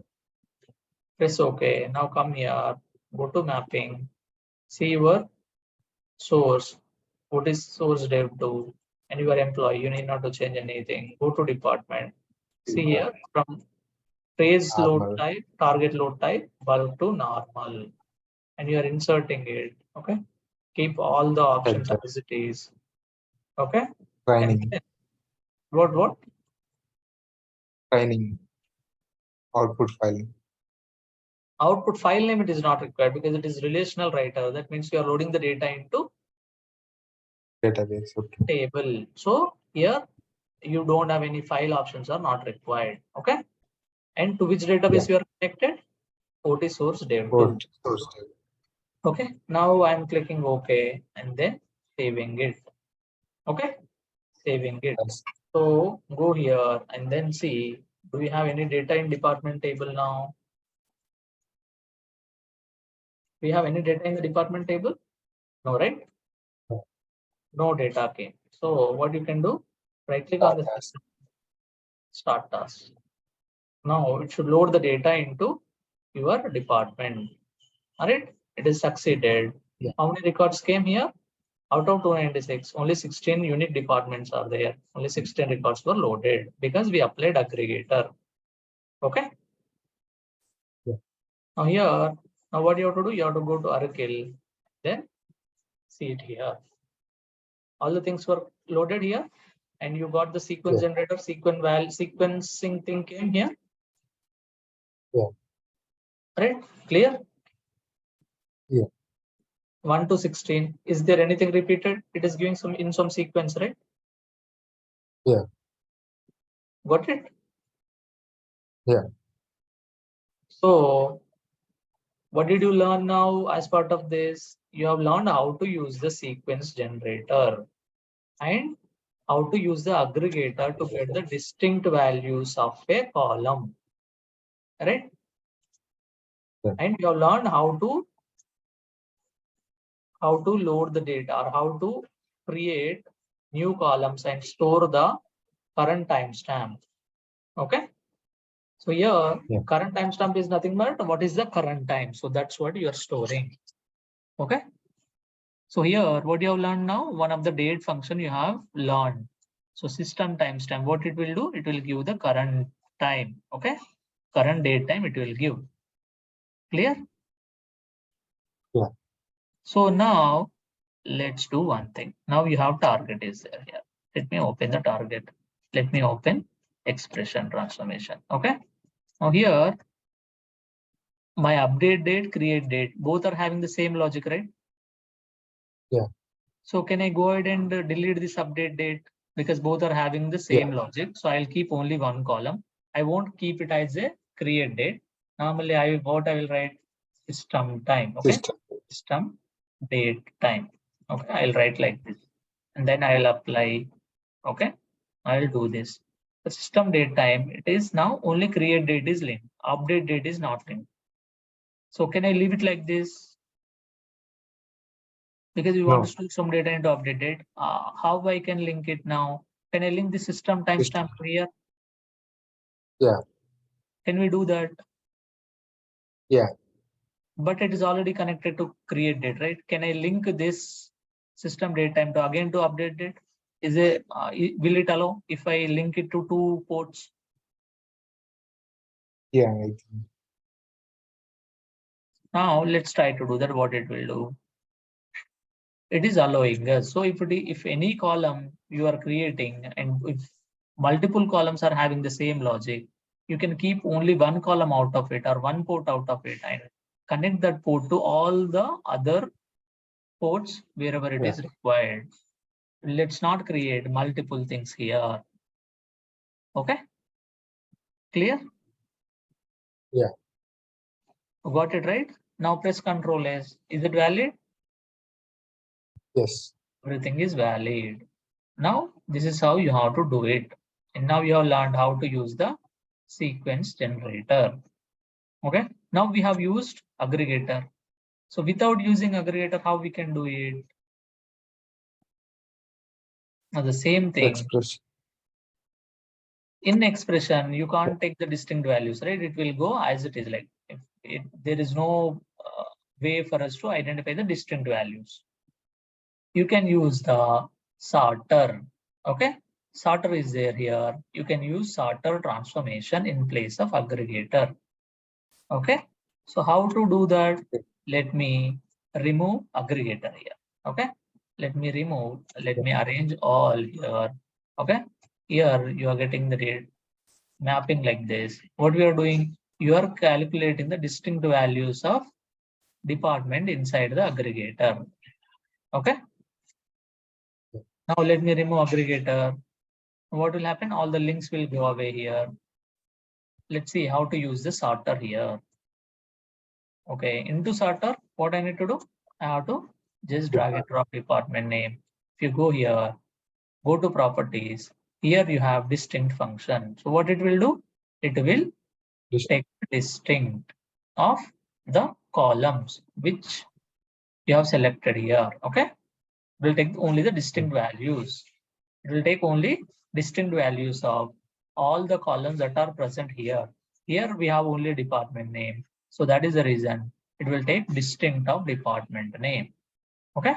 Press OK. Now come here, go to mapping, see your source. What is source dev do? And your employee, you need not to change anything. Go to department. See here from trace load Normal. type, target load type, bulk to normal. And you are inserting it. Okay. Keep all the options Okay. as it is. Okay. Training. And then, what? Training. Output filing. Output file name it is not required because it is relational writer. That means you are loading the data into Database. Okay. table. So here you don't have any file options are not required. Okay. And to which database you are connected? OT source dev 2. Source dev. Okay. Now I'm clicking OK and then saving it. Okay. Saving it. Yes. So go here and then see, do we have any data in department table now? We have any data in the department table? No, right? No. No data came. So what you can do, right click on the system, start task. Now it should load the data into your department. All right, it is succeeded. Yeah. How many records came here? Out of 296, only 16 unique departments are there. Only 16 records were loaded because we applied aggregator. Okay. Yeah. Now here, now what you have to do? You have to go to Oracle, then see it here. All the things were loaded here, and you got the sequence generator, sequencing thing came here. Yeah. Right? Clear? Yeah. 1 to 16. Is there anything repeated? It is giving some in some sequence, right? Yeah. Got it? Yeah. So what did you learn now as part of this? You have learned how to use the sequence generator and how to use the aggregator to get the distinct values of a column. Right? Yeah. And you have learned how to load the data or how to create new columns and store the current timestamp. Okay. So here, current timestamp is nothing but what is the current time. So that's what you are storing. Okay. So here, what you have learned now, one of the date function you have learned. So system timestamp, what it will do, it will give the current time. Okay. Current date time it will give. Clear? Yeah. So now let's do one thing. Now you have target is there here. Let me open the target. Let me open expression transformation. Okay. Now here, my update date, create date, both are having the same logic, right? Yeah. So can I go ahead and delete this update date because both are having the same logic? So I'll keep only one column. I won't keep it as a create date. Normally, I will write system time. Okay. System date time. Okay. I'll write like this, and then I'll apply. Okay. I'll do this. The system date time, it is now only create date is linked. Update date is not linked. So can I leave it like this? Because we want to store some data into update date. How I can link it now? Can I link the system timestamp here? Yeah. Can we do that? Yeah. But it is already connected to create date, right? Can I link this system date time to again to update date? Is it will it allow if I link it to 2 ports? Yeah. I think. Now let's try to do that. What it will do? It is allowing us. So if any column you are creating and if multiple columns are having the same logic, you can keep only one column out of it or one port out of it and connect that port to all the other ports wherever it is required. Let's not create multiple things here. Okay. Clear? Yeah. Got it right? Now press Ctrl S. Is it valid? Yes. Everything is valid. Now this is how you have to do it. And now you have learned how to use the sequence generator. Okay. Now we have used aggregator. So without using aggregator, how we can do it? Now the same thing. in expression, you can't take the distinct values, right? It will go as it is. Like if there is no way for us to identify the distinct values. You can use the sorter. Okay, sorter is there here. You can use sorter transformation in place of aggregator. Okay, so how to do that? Let me remove aggregator here. Okay, let me arrange all here. Okay, here you are getting the rate mapping like this. What we are doing, you are calculating the distinct values of department inside the aggregator. Okay, now let me remove aggregator. What will happen? All the links will go away here. Let's see how to use the sorter here. Okay, into sorter, what I need to do? I have to just drag and drop department name. If you go here, go to properties. Here you have distinct function. So what it will do? It will take distinct of the columns which you have selected here. Okay, it will take only the distinct values. It will take only distinct values of all the columns that are present here. Here we have only department name. So that is the reason it will take distinct of department name. Okay.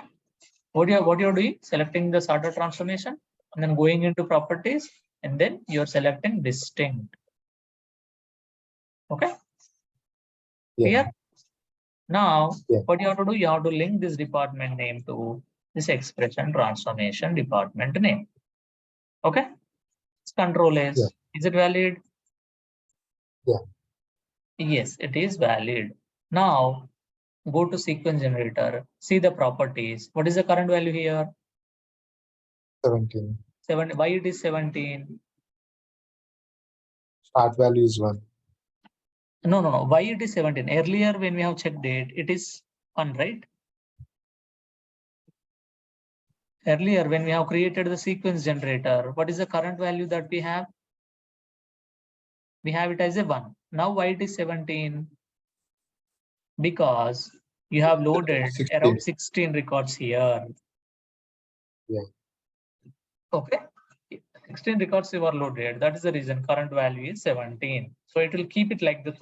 What you're doing? Selecting the sorter transformation and then going into properties and then you're selecting distinct. Okay. Here. Now, what you have to do? You have to link this department name to this expression transformation department name. Okay. Control is it valid? Yes, it is valid. Now go to sequence generator, see the properties. What is the current value here? 17. Why it is 17? Start value is 1. No. Why it is 17? Earlier when we have checked it is 1, right? Earlier when we have created the sequence generator, what is the current value that we have? We have it as a 1. Now why it is 17? Because you have loaded 16. around 16 records here. Okay. 16 records you are loaded. That is the reason current value is 17. So it will keep it like this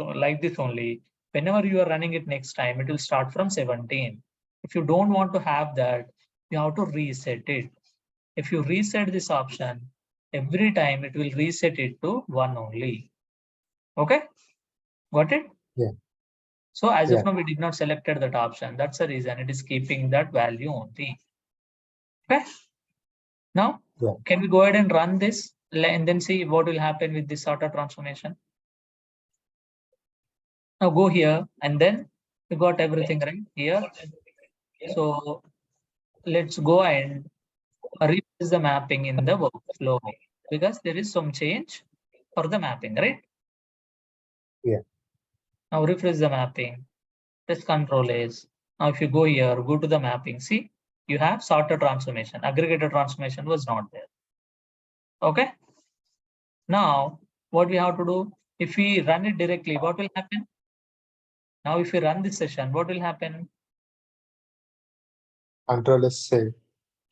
only. Whenever you are running it next time, it will start from 17. If you don't want to have that, you have to reset it. If you reset this option, every time it will reset it to 1 only. Okay, got it? Yeah. So as of now, we did not selected that option. That's the reason it is keeping that value only. Okay. Now, can we go ahead and run this and then see what will happen with this sorter transformation? Now go here and then we got everything right here. So let's go and refresh the mapping in the workflow because there is some change for the mapping, right? Yeah. Now refresh the mapping. Press Control S. Now if you go here, go to the mapping. See, you have sorter transformation. Aggregator transformation was not there. Okay. Now what we have to do? If we run it directly, what will happen? Now, if we run this session, what will happen? Control S save.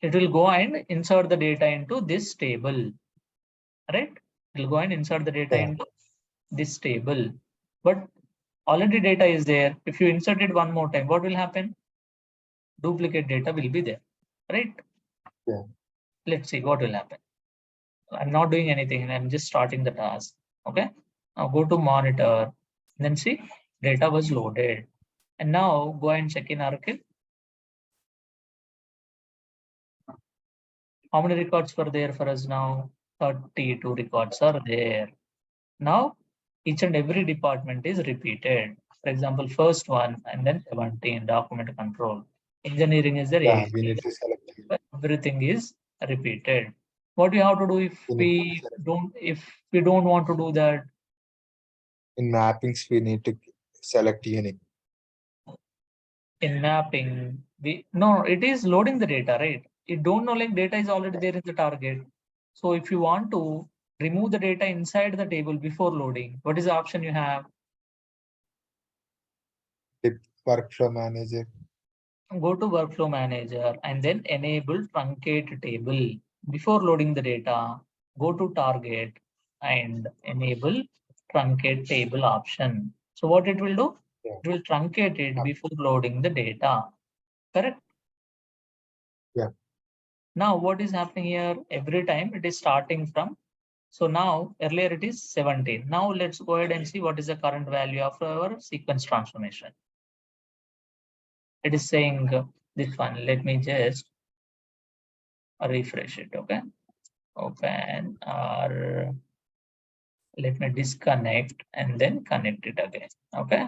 It will go and insert the data into this table, right? It will go and insert the data into this table. But already data is there. If you insert it one more time, what will happen? Duplicate data will be there, right? Yeah. Let's see what will happen. I'm not doing anything. I'm just starting the task. Okay. Now go to monitor. Then see data was loaded. And now go and check in archive. How many records were there for us now? 32 records are there. Now, each and every department is repeated. For example, first one and then 17, document control. Engineering is there. Yeah, we need to select. Everything is repeated. What do you have to do if we don't want to do that? In mappings, we need to select unique. In mapping, it is loading the data, right? You don't know like data is already there in the target. So if you want to remove the data inside the table before loading, what is the option you have? Workflow manager. Go to workflow manager and then enable truncate table. Before loading the data, go to target and enable truncate table option. So what it will do? Yeah. It will truncate it before loading the data. Correct? Yeah. Now what is happening here? Every time it is starting from. So now earlier it is 17. Now let's go ahead and see what is the current value of our sequence transformation. It is saying this one. Let me just refresh it. Okay. Open or let me disconnect and then connect it again. Okay.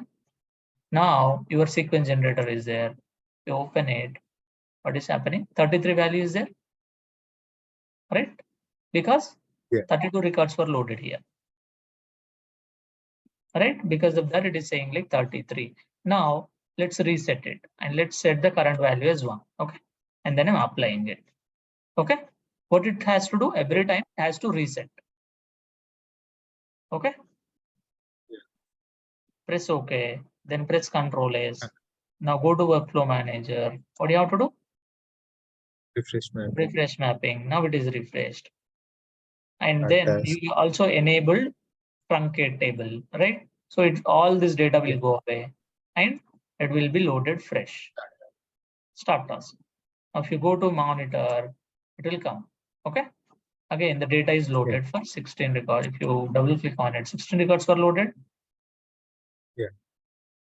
Now your sequence generator is there. You open it. What is happening? 33 value is there, right? Because 32 records were loaded here. Right? Because of that, it is saying like 33. Now let's reset it and let's set the current value as 1. Okay. And then I'm applying it. Okay. What it has to do every time it has to reset. Okay. Press OK. Then press Control S. Now go to Workflow Manager. What do you have to do? Refresh mapping. Refresh mapping. Now it is refreshed. And then you also enabled truncate table, right? So it all this data will go away and it will be loaded fresh. Start task. Now if you go to monitor, it will come. Okay. Again, the data is loaded for 16 records. If you double click on it, 16 records were loaded. Yeah.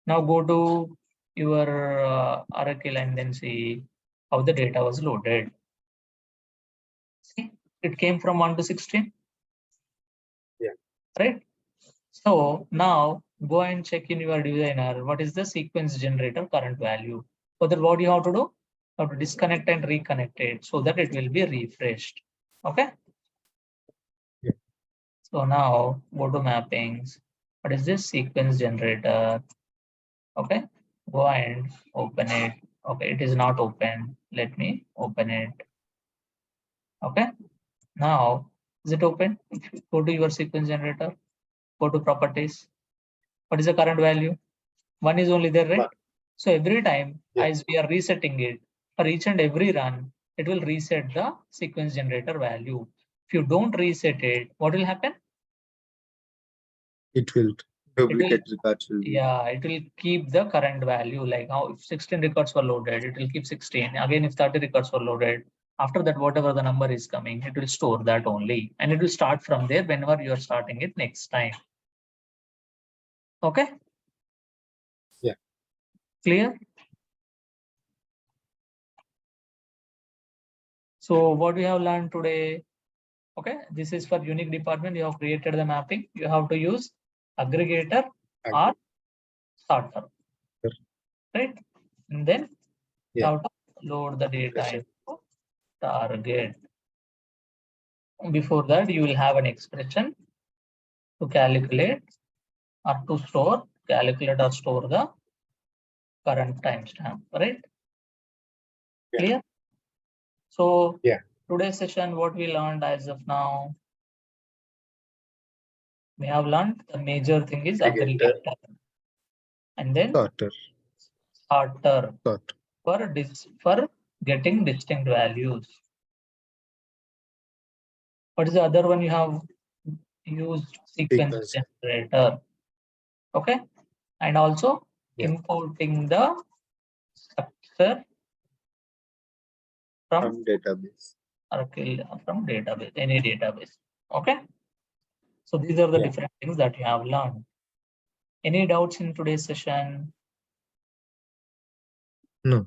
Now go to your Oracle and then see how the data was loaded. See, it came from 1 to 16. Yeah. Right. So now go and check in your designer. What is the sequence generator current value? For that, what you have to do? You have to disconnect and reconnect it so that it will be refreshed. Okay. Yeah. So now go to mappings. What is this sequence generator? Okay. Go and open it. Okay. It is not open. Let me open it. Okay. Now is it open? If you go to your sequence generator, go to properties. What is the current value? 1 is only there, right? So every time as we are resetting it, for each and every run, it will reset the sequence generator value. If you don't reset it, what will happen? It will duplicate records. Yeah, it will keep the current value. Like how if 16 records were loaded, it will keep 16. Again, if 30 records were loaded, after that, whatever the number is coming, it will store that only. And it will start from there whenever you are starting it next time. Okay? Yeah. Clear? So what we have learned today, okay, this is for unique department. You have created the mapping. You have to use aggregator or sorter, right? And then you have to load the data into target. Before that, you will have an expression to calculate or to store, calculate or store the current timestamp, right? Clear? So today's session, what we learned as of now, we have learned the major thing is aggregator and then sorter for getting distinct values. What is the other one you have used? Sequence generator. Okay. And also importing the structure from database. From database, any database. Okay. So these are the different things that you have learned. Any doubts in today's session? No.